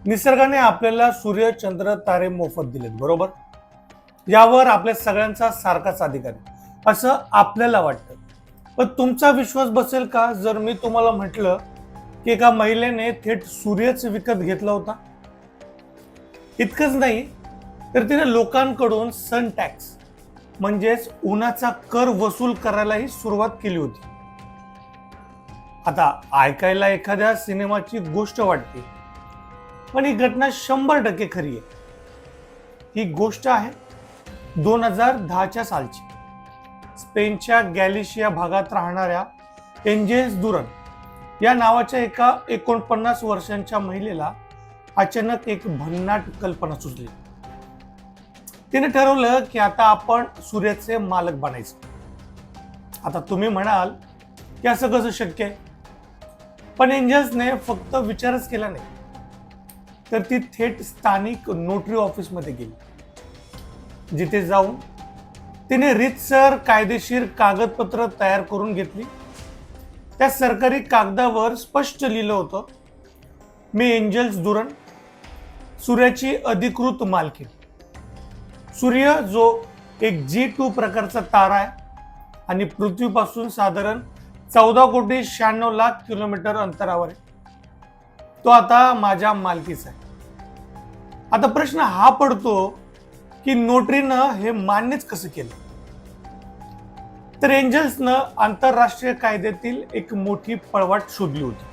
निसर्गाने आपल्याला सूर्य चंद्र तारे मोफत दिलेत, बरोबर. यावर आपल्या सगळ्यांचा सारखाच अधिकार आहे असं आपल्याला वाटतं. पण तुमचा विश्वास बसेल का जर मी तुम्हाला म्हटलं की एका महिलेने थेट सूर्यच विकत घेतला होता? इतकंच नाही तर तिने लोकांकडून सन टॅक्स म्हणजेच उन्हाचा कर वसूल करायलाही सुरुवात केली होती. आता ऐकायला एखाद्या सिनेमाची गोष्ट वाटते, पण ही घटना 100% खरी आहे. ही गोष्ट आहे 2010च्या सालची. स्पेनच्या गॅलिशिया भागात राहणाऱ्या एंजेल्स दुरन या नावाच्या एका 49 वर्षांच्या महिलेला अचानक एक भन्नाट कल्पना सुचली. तिने ठरवलं की आता आपण सूर्याचे मालक बनायचं. आता तुम्ही म्हणाल की असं कसं शक्य आहे? पण एंजल्सने फक्त विचारच केला नाही, तर ती थेट स्थानिक नोटरी ऑफिसमध्ये गेली, जिथे जाऊन तिने रीतसर कायदेशीर कागदपत्र तयार करून घेतली. त्या सरकारी कागदावर स्पष्ट लिहिलं होतं, मी एंजल्स दुरन, सूर्याची अधिकृत मालकीण. सूर्य जो एक G2 प्रकारचा तारा आहे आणि पृथ्वीपासून साधारण 14,96,00,000 किलोमीटर अंतरावर आहे, तो आता माझ्या मालकीचा आहे. आता प्रश्न हा पडतो की नोटरीनं हे मान्यच कसं केलं? तर एंजल्सनं आंतरराष्ट्रीय कायद्यातील एक मोठी पळवाट शोधली होती.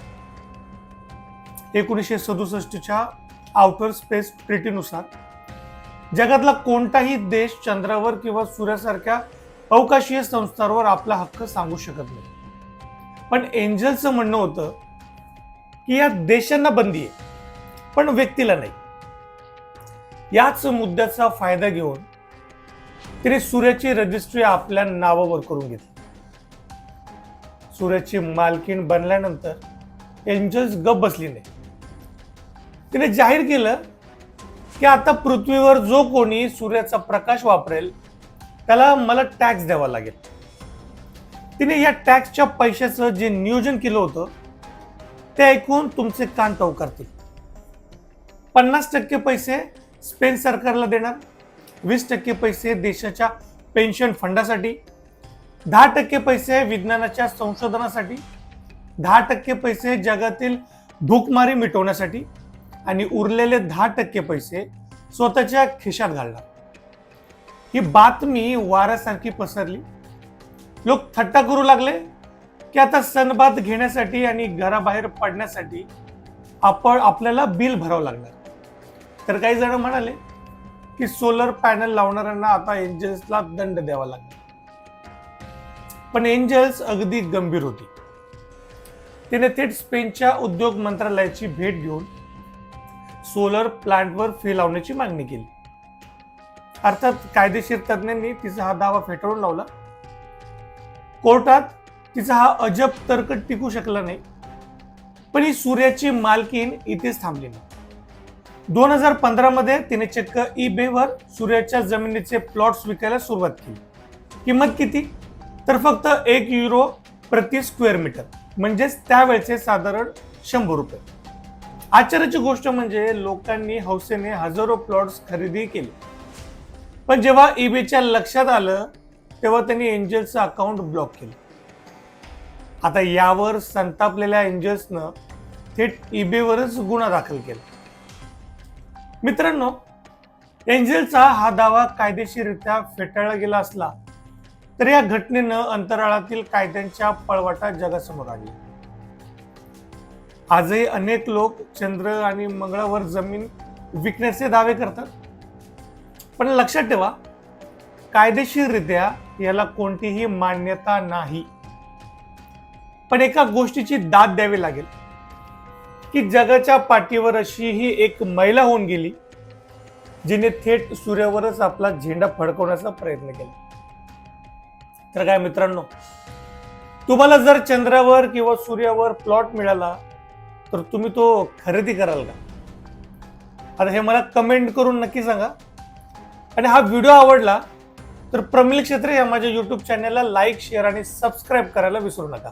1967च्या आउटर स्पेस ट्रीटीनुसार जगातला कोणताही देश चंद्रावर किंवा सूर्यासारख्या अवकाशीय संस्थांवर आपला हक्क सांगू शकत नाही. पण एंजल्सचं म्हणणं होतं की या देशांना बंदी आहे, पण व्यक्तीला नाही. याच मुद्द्याचा फायदा घेऊन तिने सूर्याची रजिस्ट्री आपल्या नावावर करून घेतली. सूर्याची मालकीण बनल्यानंतर एंजल्स गप बसली नाही. तिने जाहीर केलं की आता पृथ्वीवर जो कोणी सूर्याचा प्रकाश वापरेल त्याला मला टॅक्स द्यावा लागेल. तिने या टॅक्सच्या पैशाचं जे नियोजन केलं होतं ते ऐकून तुमचे कान टवकारतील. 50% पैसे स्पेन सरकारला देणार, 20% पैसे देशाच्या पेन्शन फंडासाठी, 10% पैसे विज्ञानाच्या संशोधनासाठी, 10% पैसे जगातील भूकमारी मिटवण्यासाठी आणि उरलेले 10% पैसे स्वतःच्या खिशात घालणार. ही बातमी वाऱ्यासारखी पसरली. लोक थट्टा करू लागले की आता सनबाथ घेण्यासाठी आणि घराबाहेर पडण्यासाठी आपल्याला बिल भरावं लागणार. तर काही जण म्हणाले की सोलर पॅनल लावणाऱ्यांना आता एंजल्सला दंड द्यावा लागणार. पण एंजल्स अगदी गंभीर होती. तिने थेट स्पेनच्या उद्योग मंत्रालयाची भेट घेऊन सोलर प्लांटवर फी लावण्याची मागणी केली. अर्थात कायदेशीर तज्ञांनी तिचा हा दावा फेटाळून लावला. कोर्टात तिचा हा अजब तर्क टिकू शकला नाही. पण ही सूर्याची मालकीण इथेच थांबली नाही. 2015 मध्ये तिने चक्क ईबेवर सूर्याच्या जमिनीचे प्लॉट्स विकायला सुरुवात केली. किंमत किती? तर फक्त €1 प्रति स्क्वेअर मीटर, म्हणजेच त्यावेळेचे साधारण ₹100. आश्चर्याची गोष्ट म्हणजे लोकांनी हौसेने हजारो प्लॉट्स खरेदी केले. पण जेव्हा ईबेच्या लक्षात आलं तेव्हा त्यांनी एंजल्सचं अकाउंट ब्लॉक केलं. आता यावर संतापलेल्या एंजल्सनं थेट ईबेवरच गुन्हा दाखल केला. मित्रांनो, एंजल्सचा हा दावा कायदेशीररित्या फेटाळला गेला असला तर या घटनेनं अंतराळातील कायद्यांच्या पळवाटा जगासमोर आणल्या. आजही अनेक लोक चंद्र आणि मंगळावर जमीन विकण्याचे दावे करतात. पण लक्षात ठेवा, कायदेशीररित्या याला कोणतीही मान्यता नाही. पण एका गोष्टीची दाद द्यावी लागेल की जगाच्या पाठीवर अशी ही एक महिला होऊन गेली जिने थेट सूर्यावरच आपला झेंडा फडकवण्याचा प्रयत्न केला. तर काय मित्रांनो, तुम्हाला जर चंद्रावर किंवा सूर्यावर प्लॉट मिळाला तर तुम्ही तो खरेदी कराल का? आता हे मला कमेंट करून नक्की सांगा. आणि हा व्हिडिओ आवडला तर प्रमिल क्षेत्रे या माझ्या YouTube चॅनलला लाईक, शेअर आणि सबस्क्राईब करायला विसरू नका.